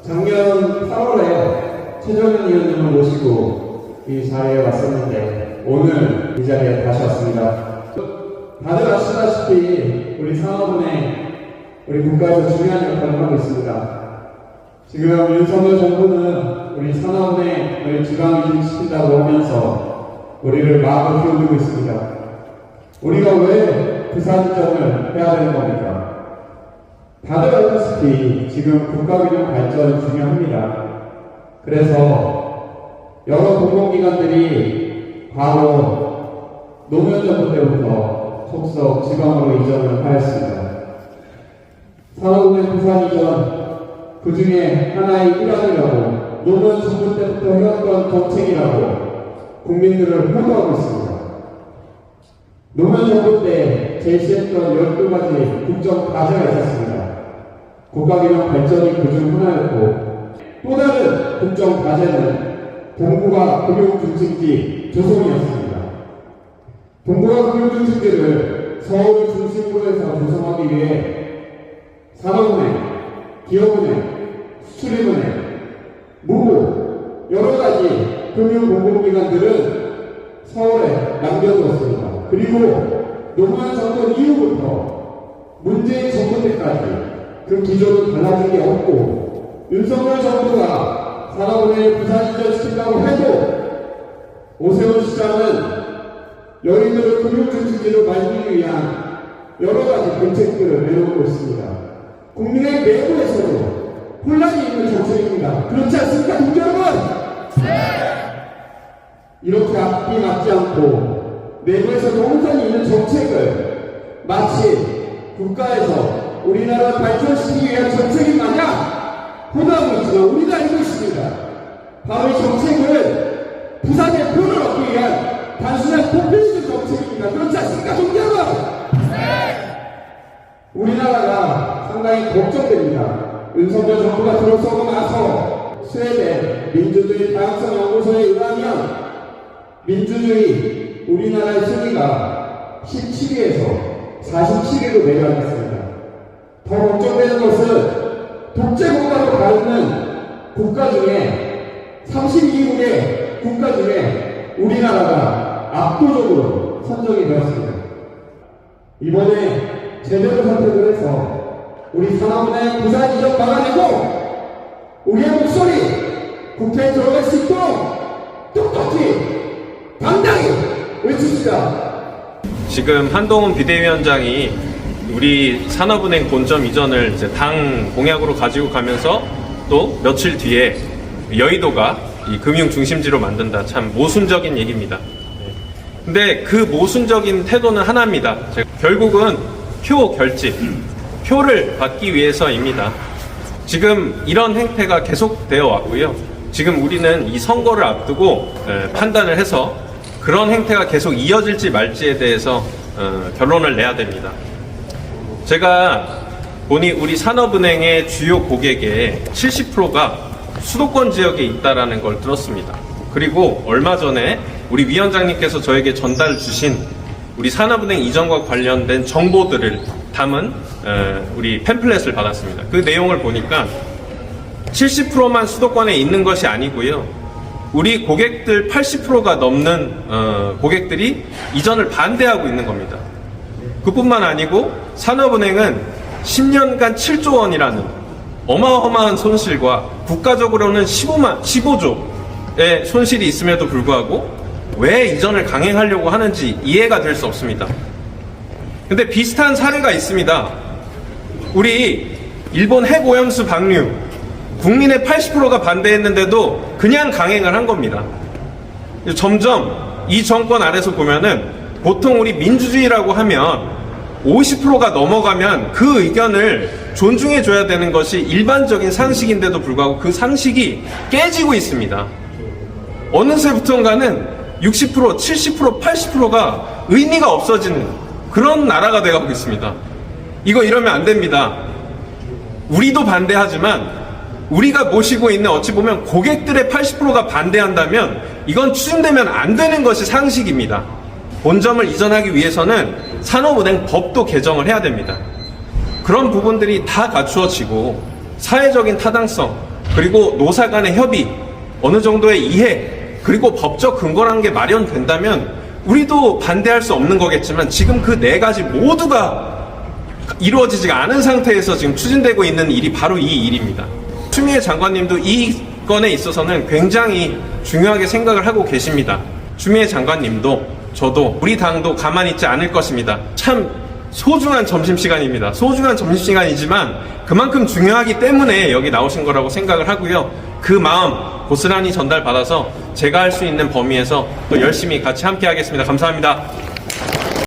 작년 8월에 최정현 위원님을 모시고 이 자리에 왔었는데 오늘 이 자리에 다시 왔습니다. 다들 아시다시피 우리 산업은행 우리 국가에서 중요한 역할을 하고 있습니다. 지금 윤석열 정부는 우리 산업은행을 지방 이직시킨다고 하면서 우리를 마음을 키워주고 있습니다. 우리가 왜 부산이전을 해야 되는 겁니까? 다들 알다시피 지금 국가균형 발전이 중요합니다. 그래서 여러 공공기관들이 과거 노무현 정부 때부터 속속 지방으로 이전을 하였습니다. 산업은행 부산 이전 그 중에 하나의 일환이라고 노무현 정부 때부터 해왔던 정책이라고 국민들을 호도하고 있습니다. 노무현 정부 때 제시했던 12가지 국정 과제가 있었습니다. 국가균형 발전이 그중 하나였고 또 다른 국정 과제는 동부가 금융중심지 조성이었습니다. 동부가 금융중심지를 서울 중심부로 해서 조성하기 위해 산업은행, 기업은행, 수출입은행, 무 여러 가지 금융공공기관들은 서울에 남겨두었습니다. 그리고 노무현 정권 이후부터 문재인 정부 때까지 그 기조는 달라진 게 없고 윤석열 정부가 산업은행을 부산 이전시킨다고 해도 오세훈 시장은 여의도를 금융중심지로 만들기 위한 여러 가지 정책들을 내놓고 있습니다. 국민의 내부에서도 혼란이 있는 정책입니다. 그렇지 않습니까, 동지 여러분? 이렇게 앞뒤 맞지 않고 내부에서도 혼란이 있는 정책을 마치 국가에서 우리나라를 발전시키기 위한 정책인 마냥 호도하고 있지만 우리도 알고 있습니다. 바로 이 정책은 부산의 표를 얻기 위한 단순한 포퓰리즘 정책입니다. 그렇지 않습니까, 동지 여러분? 우리나라가 상당히 걱정됩니다. 윤석열 정부가 들어서고 나서 스웨덴 민주주의 다양성 연구소에 의하면 민주주의 우리나라의 순위가 17위에서 47위로 내려앉았습니다. 더 걱정되는 것은 독재 국가로 가르는 국가 중에 32개국의 국가 중에 우리나라가 압도적으로 선정이 되었습니다. 이번에 제대로 선택을 해서 우리 산업은행 부산 이전 막아내고 우리의 목소리 국회에 들어갈 수 있도록 똑똑히 당당히 외칩시다. 지금 한동훈 비대위원장이 우리 산업은행 본점 이전을 이제 당 공약으로 가지고 가면서 또 며칠 뒤에 여의도가 이 금융 중심지로 만든다. 참 모순적인 얘기입니다. 근데 그 모순적인 태도는 하나입니다. 결국은 표 결집, 표를 받기 위해서입니다. 지금 이런 행태가 계속되어 왔고요. 지금 우리는 이 선거를 앞두고 판단을 해서 그런 행태가 계속 이어질지 말지에 대해서 결론을 내야 됩니다. 제가 보니 우리 산업은행의 주요 고객의 70%가 수도권 지역에 있다는 걸 들었습니다. 그리고 얼마 전에 우리 위원장님께서 저에게 전달 주신 우리 산업은행 이전과 관련된 정보들을 담은 우리 팸플렛을 받았습니다. 그 내용을 보니까 70%만 수도권에 있는 것이 아니고요. 우리 고객들 80%가 넘는 고객들이 이전을 반대하고 있는 겁니다. 그뿐만 아니고 산업은행은 10년간 7조 원이라는 어마어마한 손실과 국가적으로는 15조의 손실이 있음에도 불구하고 왜 이전을 강행하려고 하는지 이해가 될 수 없습니다. 근데 비슷한 사례가 있습니다. 우리 일본 핵오염수 방류 국민의 80%가 반대했는데도 그냥 강행을 한 겁니다. 점점 이 정권 아래서 보면은 보통 우리 민주주의라고 하면 50%가 넘어가면 그 의견을 존중해줘야 되는 것이 일반적인 상식인데도 불구하고 그 상식이 깨지고 있습니다. 어느새부턴가는 60%, 70%, 80%가 의미가 없어지는 그런 나라가 돼가고 있습니다. 이거 이러면 안 됩니다. 우리도 반대하지만 우리가 모시고 있는 어찌 보면 고객들의 80%가 반대한다면 이건 추진되면 안 되는 것이 상식입니다. 본점을 이전하기 위해서는 산업은행 법도 개정을 해야 됩니다. 그런 부분들이 다 갖추어지고 사회적인 타당성, 그리고 노사 간의 협의, 어느 정도의 이해, 그리고 법적 근거라는 게 마련된다면 우리도 반대할 수 없는 거겠지만 지금 그 네 가지 모두가 이루어지지가 않은 상태에서 지금 추진되고 있는 일이 바로 이 일입니다. 추미애 장관님도 이 건에 있어서는 굉장히 중요하게 생각을 하고 계십니다. 추미애 장관님도 저도 우리 당도 가만히 있지 않을 것입니다. 참 소중한 점심시간입니다. 소중한 점심시간이지만 그만큼 중요하기 때문에 여기 나오신 거라고 생각을 하고요. 그 마음 고스란히 전달받아서 제가 할 수 있는 범위에서 또 열심히 같이 함께 하겠습니다. 감사합니다.